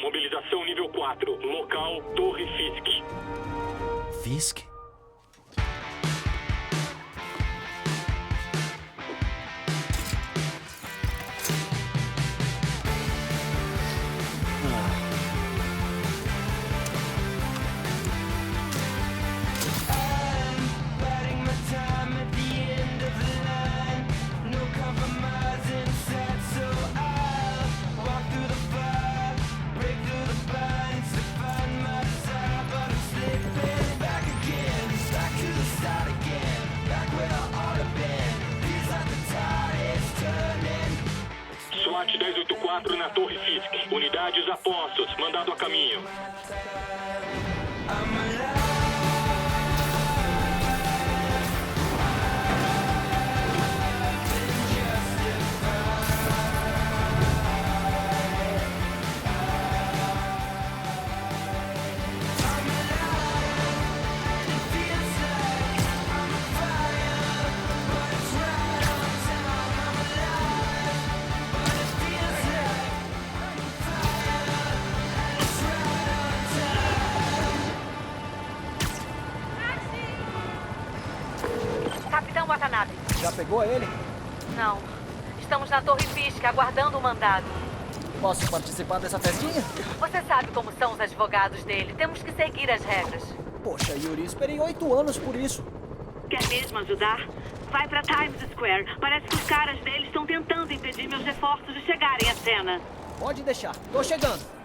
mobilização nível 4. Local, Torre Fisk. Fisk? SWAT 1084 na Torre Fisk. Unidades a postos. Mandado a caminho. Capitão Watanabe. Já pegou ele? Não. Estamos na Torre Fisk, aguardando o mandado. Posso participar dessa festinha? Você sabe como são os advogados dele. Temos que seguir as regras. Poxa, Yuri, esperei 8 anos por isso. Quer mesmo ajudar? Vai pra Times Square. Parece que os caras dele estão tentando impedir meus reforços de chegarem à cena. Pode deixar. Tô chegando.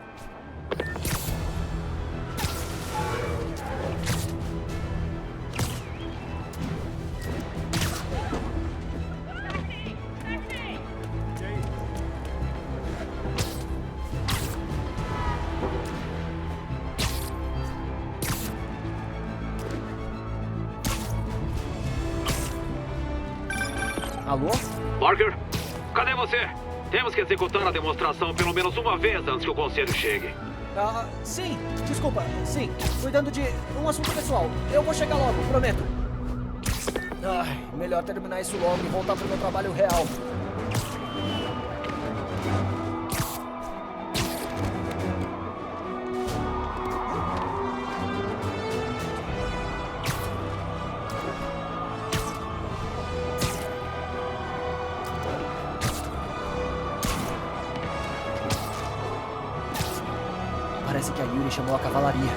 Alô? Parker? Cadê você? Temos que executar a demonstração pelo menos uma vez antes que o conselho chegue. Ah, sim. Desculpa. Sim. Cuidando de um assunto pessoal. Eu vou chegar logo, prometo. Ai, melhor terminar isso logo e voltar pro meu trabalho real. Parece que a Yuri chamou a cavalaria.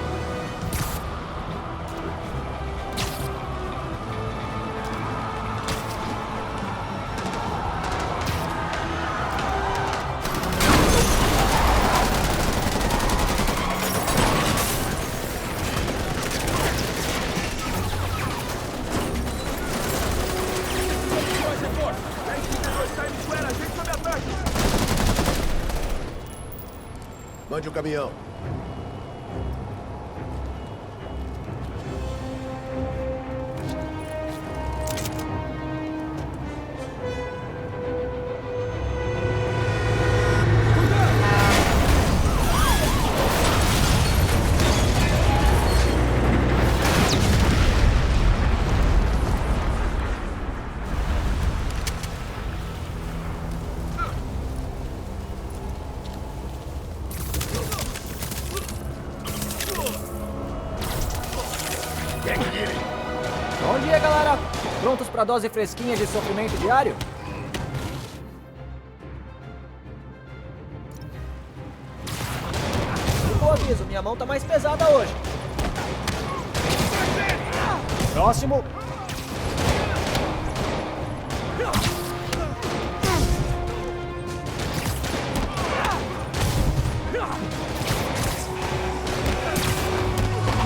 Mande o caminhão. Bom dia, galera! Prontos pra dose fresquinha de sofrimento diário? Bom aviso, minha mão tá mais pesada hoje. Próximo.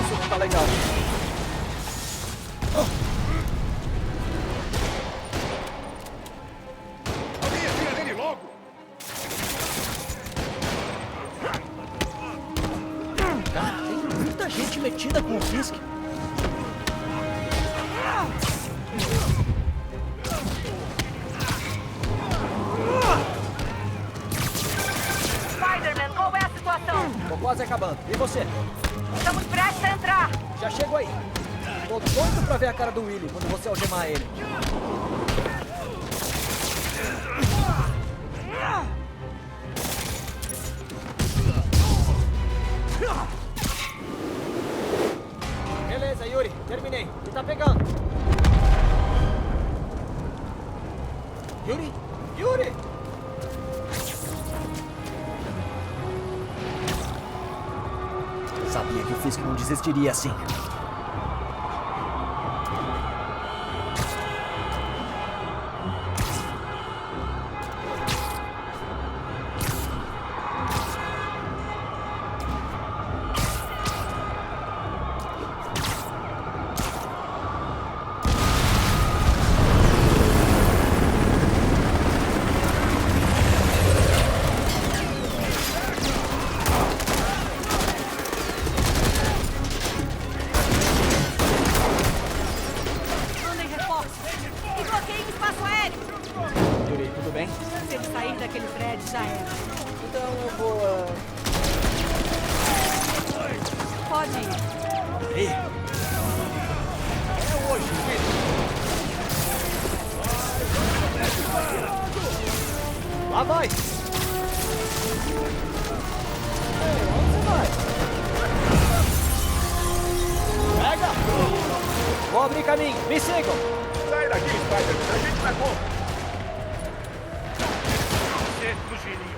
Isso não tá legal. Alguém atira nele logo! Cara, tem muita gente metida com o Fisk. Spider-Man, qual é a situação? Tô quase acabando. E você? Estamos prestes a entrar. Já chego aí. Tô doido pra ver a cara do Willy quando você algemar ele. Yuri, terminei. Ele tá pegando. Yuri? Yuri! Sabia que o Fisk não desistiria assim. Mandem reforços. E bloqueiem o espaço aéreo. Yuri, tudo bem? Se ele sair daquele prédio, já era. Então eu vou... Pode ir. Ei! É hoje, Lá vai! Ei, onde você vai? Pega! Vou abrir caminho, me sigam! Sai daqui, Spider. A gente tá com... Você fugiria.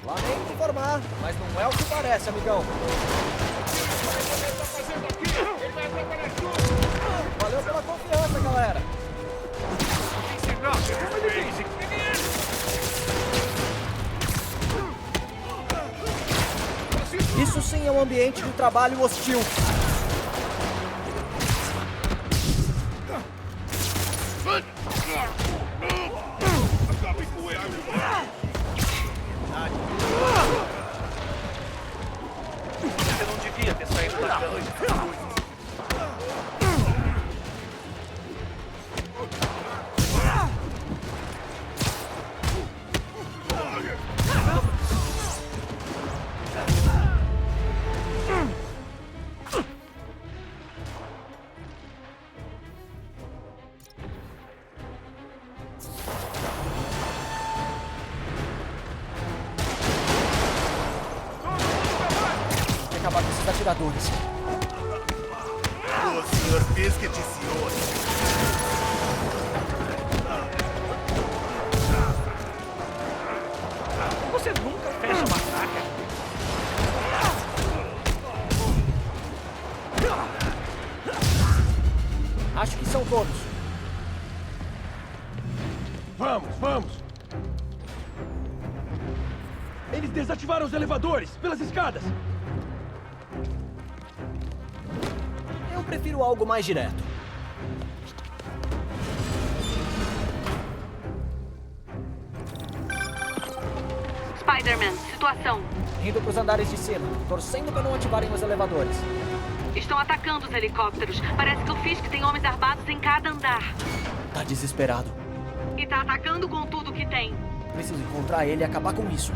Lamento informar, mas não é o que parece, amigão. Valeu pela confiança, galera. Isso sim é um ambiente de trabalho hostil. Acabe com ele. Você não devia ter saído da cama. Tem que acabar com esses atiradores. O Sr. Fisk disse hoje. Você nunca fecha uma saca. Acho que são todos. Vamos, vamos. Eles desativaram os elevadores pelas escadas. Eu prefiro algo mais direto. Spider-Man, situação. Indo pros andares de cima, torcendo para não ativarem os elevadores. Estão atacando os helicópteros. Parece que o Fisk tem homens armados em cada andar. Tá desesperado. E tá atacando com tudo que tem. Preciso encontrar ele e acabar com isso.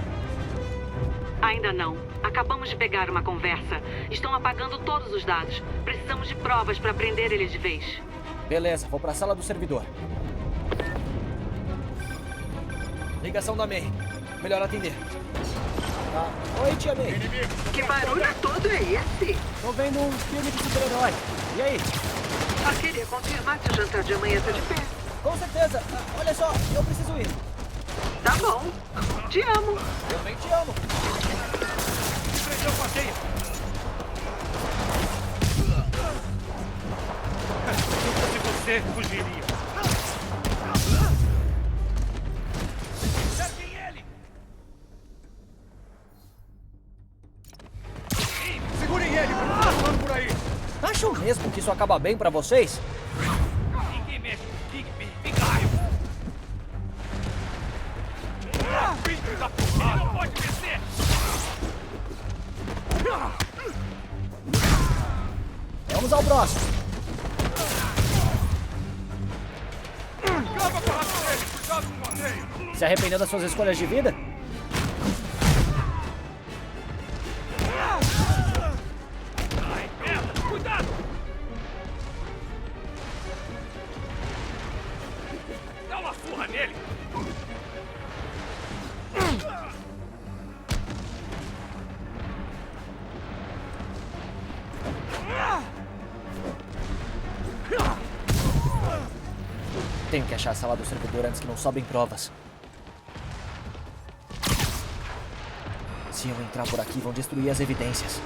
Ainda não. Acabamos de pegar uma conversa. Estão apagando todos os dados. Precisamos de provas para prender eles de vez. Beleza, vou pra sala do servidor. Ligação da May. Melhor atender. Tá. Oi, tia May. Que barulho todo é esse? Tô vendo um filme de super-herói. E aí? Só queria confirmar que o jantar de amanhã tá de pé. Com certeza. Ah, olha só, eu preciso ir. Tá bom. Te amo. Eu também te amo. Prendeu com a teia. Se você fugiria. Cerquem ele! Segurem ele, vamos passando por aí. Acham mesmo que isso acaba bem pra vocês? Ninguém mexe com Bigby, Bigaio! Filho da porra! Não pode descer! Vamos ao próximo. Acaba com a raça dele! Cuidado com o passeio! Se arrependeu das suas escolhas de vida? Ai, merda! Cuidado! Dá uma surra nele! Tenho que achar a sala do servidor antes que não sobem provas. Se eu entrar por aqui, vão destruir as evidências.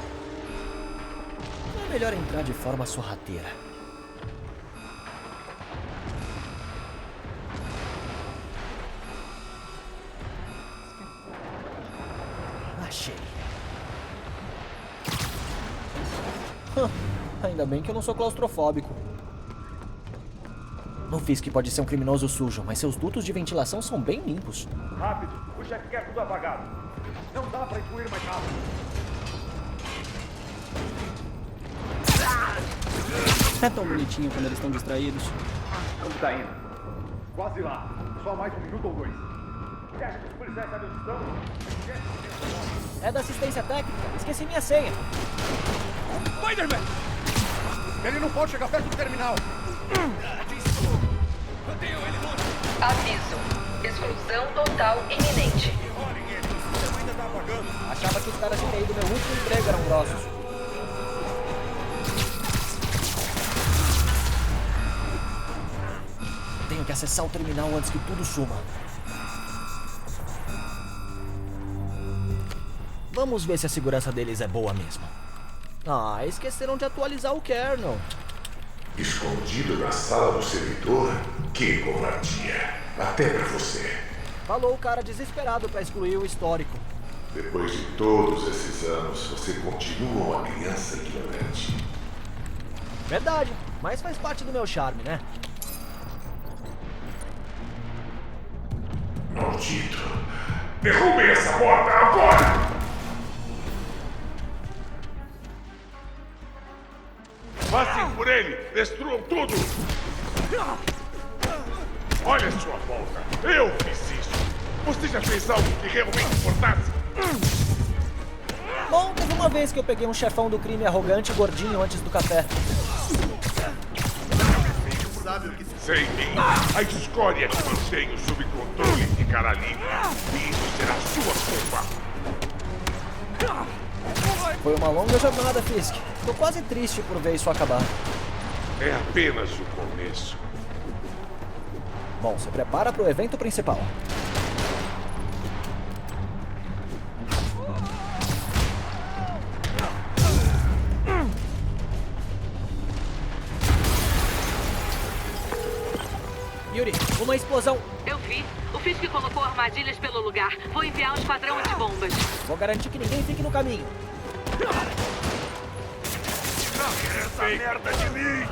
É melhor entrar de forma sorrateira. Achei. Ainda bem que eu não sou claustrofóbico. Não fiz que pode ser um criminoso sujo, mas seus dutos de ventilação são bem limpos. Rápido, o chefe quer tudo apagado. Não dá pra incluir mais rápido. É tão bonitinho quando eles estão distraídos. Como tá indo? Quase lá. Só mais 1 minuto ou 2. Você acha que os policiais sabem onde estamos? É da assistência técnica. Esqueci minha senha. Spider-Man! Ele não pode chegar perto do terminal. Aviso. Exclusão total iminente. Achava que os caras de TI do meu último emprego eram grossos. Tenho que acessar o terminal antes que tudo suma. Vamos ver se a segurança deles é boa mesmo. Ah, esqueceram de atualizar o kernel. Escondido na sala do servidor? Que covardia. Até pra você. Falou o cara desesperado pra excluir o histórico. Depois de todos esses anos, você continua uma criança ignorante. Verdade, mas faz parte do meu charme, né? Maldito. Derrubem essa porta agora! Passem por ele! Destruam tudo! Olha a sua volta! Eu fiz isso! Você já fez algo que realmente importasse? Bom, teve uma vez que eu peguei um chefão do crime arrogante e gordinho antes do café. Sem mim, a escória que mantenho sob controle ficará livre. E isso será sua culpa. Foi uma longa jornada, Fisk. Tô quase triste por ver isso acabar. É apenas o começo. Bom, se prepara pro evento principal. Yuri, uma explosão. Eu vi. O Fisk colocou armadilhas pelo lugar. Vou enviar um esquadrão antibombas. Vou garantir que ninguém fique no caminho. Essa merda de mim!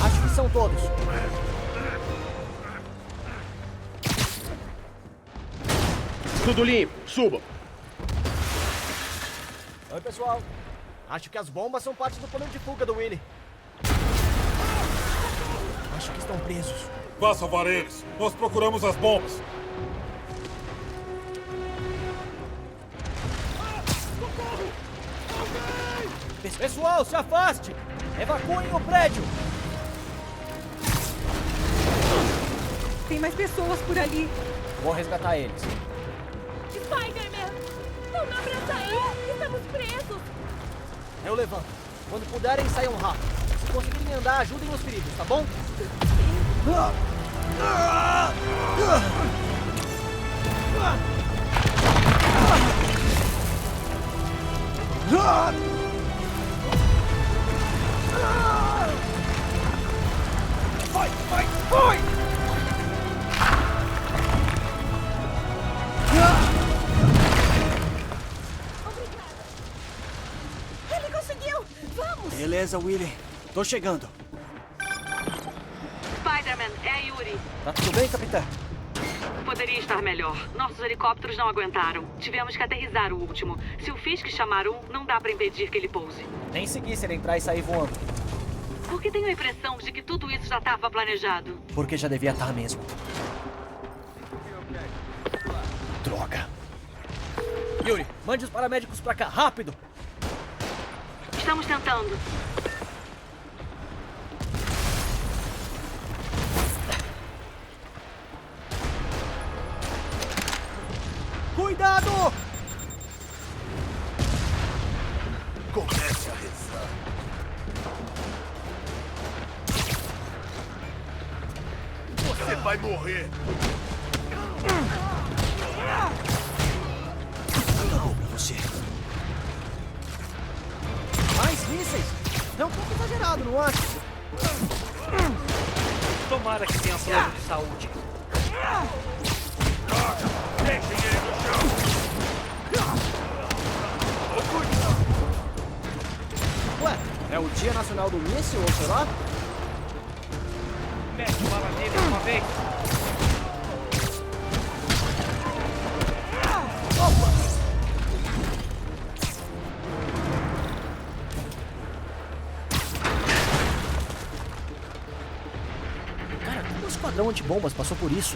Acho que são todos. Tudo limpo, suba! Oi, pessoal. Acho que as bombas são parte do plano de fuga do Willy. Acho que estão presos. Vá salvar eles. Nós procuramos as bombas. Pessoal, se afaste! Evacuem o prédio! Tem mais pessoas por ali. Vou resgatar eles. Spider-Man! Não dá pra sair! Estamos presos! Eu levanto. Quando puderem, saiam rápido. Se conseguirem andar, ajudem os feridos, tá bom? Vai, vai, vai! Ele conseguiu! Vamos! Beleza, Willy. Tô chegando. Spider-Man, é a Yuri. Tá tudo bem, capitã? Poderia estar melhor. Nossos helicópteros não aguentaram. Tivemos que aterrissar o último. Se o Fisk chamar um, não dá pra impedir que ele pouse. Nem segui se ele entrar e sair voando. Porque tenho a impressão de que tudo isso já estava planejado. Porque já devia estar mesmo. Droga. Yuri, mande os paramédicos pra cá, rápido! Estamos tentando. Cuidado! Comece a rezar. vai morrer. Acabou pra você. Mais mísseis? É um pouco exagerado, não acha? Tomara que tenha plano de saúde. Deixem ele no chão. Ué, é o Dia Nacional do Míssil, ou sei lá? Mete bala nele uma vez. Cara, como o esquadrão antibombas passou por isso?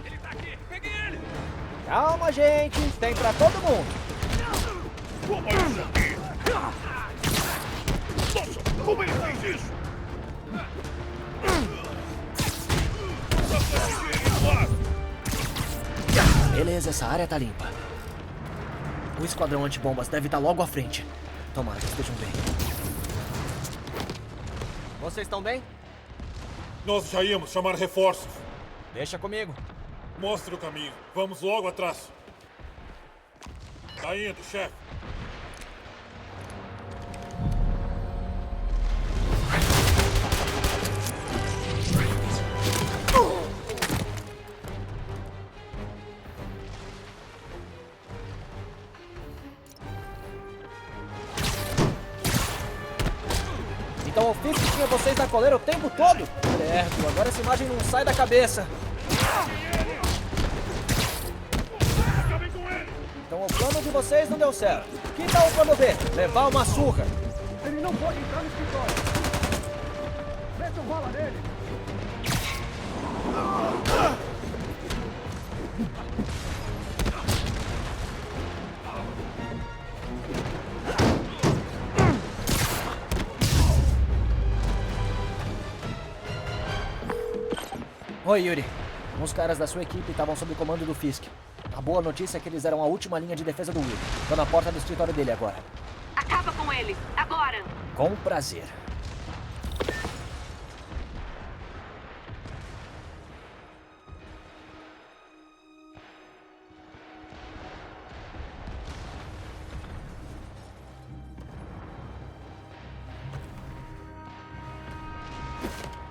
Ele tá aqui. Peguei ele. Calma, gente. Tem pra todo mundo. Como isso aqui? Nossa, como ele fez isso? Beleza, essa área tá limpa. O esquadrão antibombas deve estar logo à frente. Tomara que estejam bem. Vocês estão bem? Nós já íamos chamar reforços. Deixa comigo. Mostre o caminho. Vamos logo atrás. Tá indo, chefe. Então o Fisk tinha vocês na coleira o tempo todo? Certo, agora essa imagem não sai da cabeça. Então o plano de vocês não deu certo. Que tal o plano B? Levar uma surra. Ele não pode entrar no escritório. Metam bala nele. Oi, Yuri. Uns caras da sua equipe estavam sob o comando do Fisk. A boa notícia é que eles eram a última linha de defesa do Will. Tô na porta do escritório dele agora. Acaba com ele, agora! Com prazer.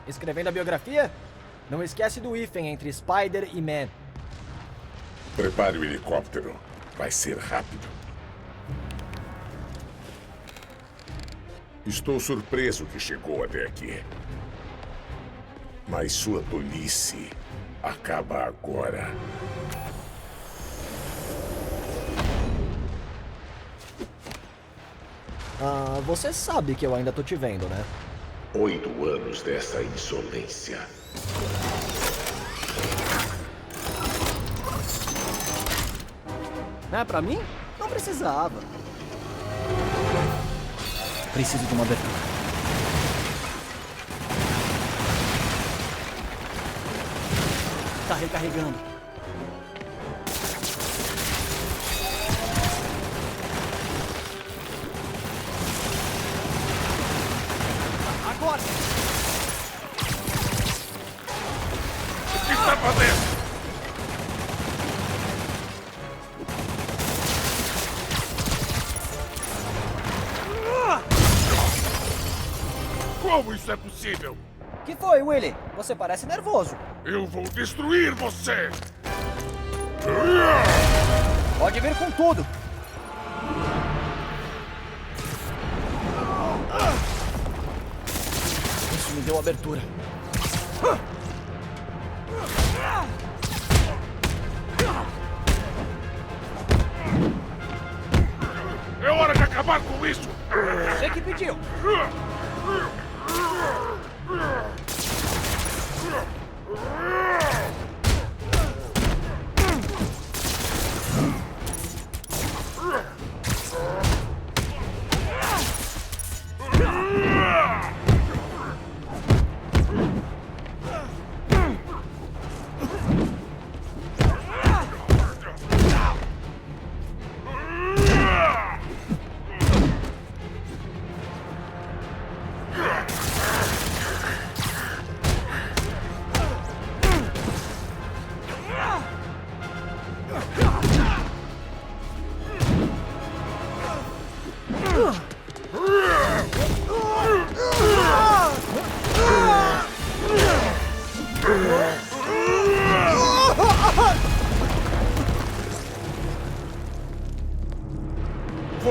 Escrevendo a biografia? Não esquece do hífen entre Spider e Man. Prepare o helicóptero. Vai ser rápido. Estou surpreso que chegou até aqui. Mas sua tolice acaba agora. Ah, você sabe que eu ainda tô te vendo, né? 8 anos dessa insolência. É pra mim? Não precisava. Preciso de uma abertura. Tá recarregando. Agora! O que está fazendo? Como isso é possível? Que foi, Willy? Você parece nervoso. Eu vou destruir você! Pode vir com tudo. Isso me deu abertura. É hora de acabar com isso! Você que pediu.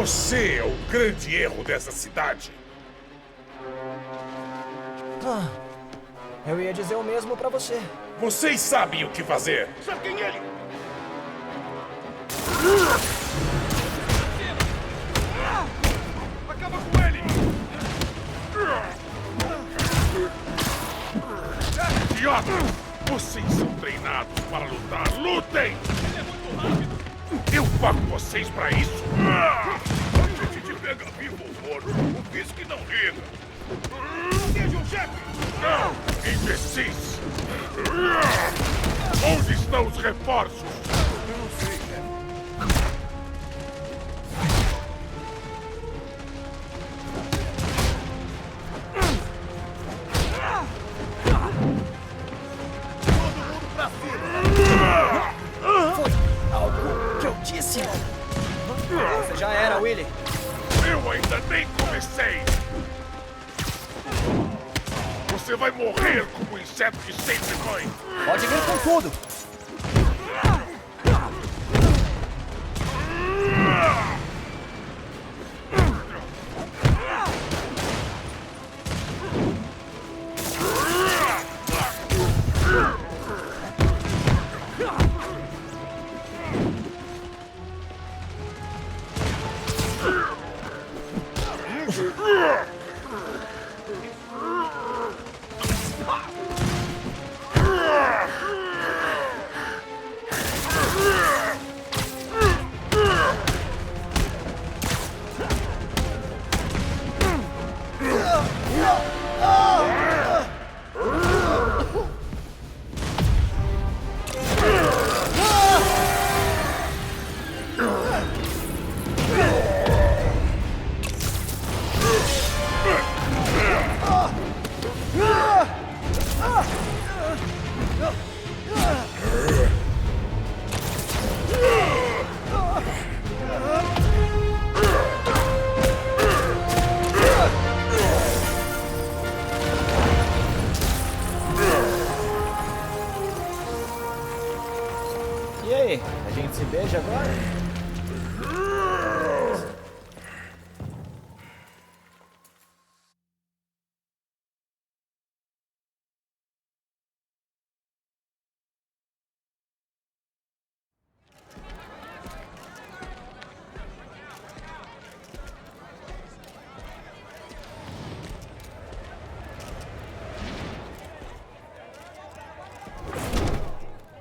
Você é o grande erro dessa cidade. Ah, eu ia dizer o mesmo pra você. Vocês sabem o que fazer. Cerquem ele! Acaba com ele! Idiotas! Vocês são treinados para lutar. Lutem! Ele é muito rápido! Eu pago vocês pra isso. A gente te pega vivo ou morto. O Fisk não liga. Protejam o chefe! Não, imbecis! Onde estão os reforços? Eu não sei, né? Foi algo que eu disse. Você já era, Willy. Eu ainda nem comecei! Você vai morrer como o inseto que sempre foi! Pode vir com tudo. E aí, a gente se beija agora?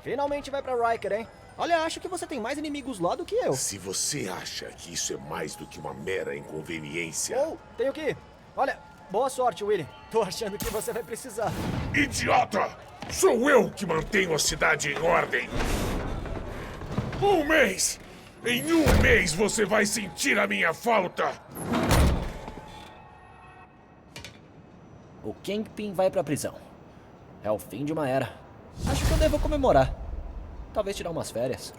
Finalmente vai pra Riker, hein? Olha, acho que você tem mais inimigos lá do que eu. Se você acha que isso é mais do que uma mera inconveniência... Oh, tenho que ir. Olha, boa sorte, Willy. Tô achando que você vai precisar. Idiota! Sou eu que mantenho a cidade em ordem! Um mês! Em um mês você vai sentir a minha falta! O Kingpin vai pra prisão. É o fim de uma era. Acho que eu devo comemorar. Talvez tirar umas férias.